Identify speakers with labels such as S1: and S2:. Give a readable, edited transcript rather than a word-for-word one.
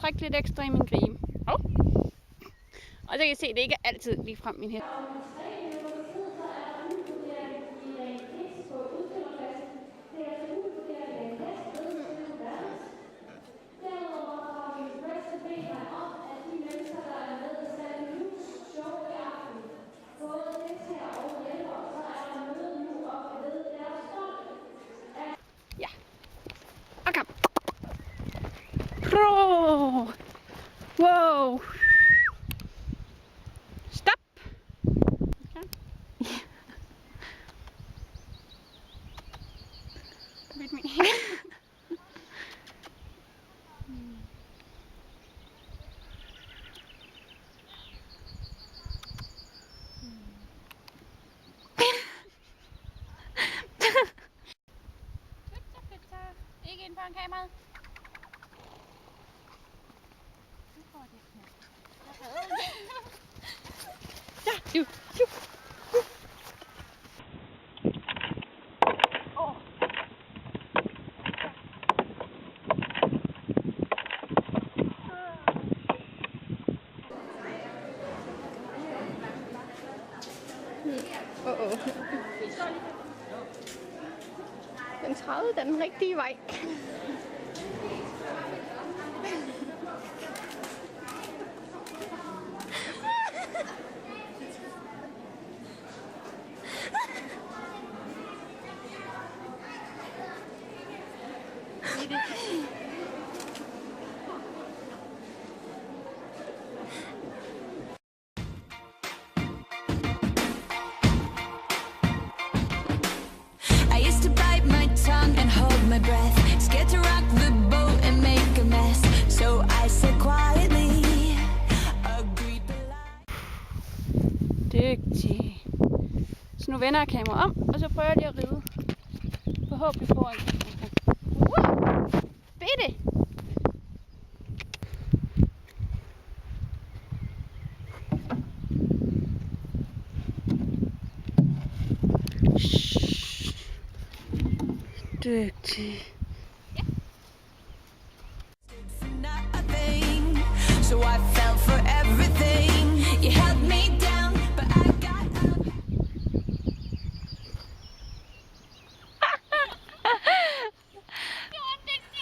S1: trykke lidt ekstra i min grime. Oh. Og så kan I se, at det ikke er altid lige frem min hest. Ja. Og kom. Wow. Stop. Okay. Bit me. Ikke ind foran kameraet. Ja, du. Den 30 er den rigtige vej.
S2: My breath, scared to rock the boat and make a mess. So I said quietly, agreed
S1: Dygtig. Så nu vender jeg kameraet om, og så prøver jeg lige at ride. Forhåbentlig foran. Bitte! Dygtig.
S2: So I fell for everything. You held me down, but I got up.
S1: Det var dygtig.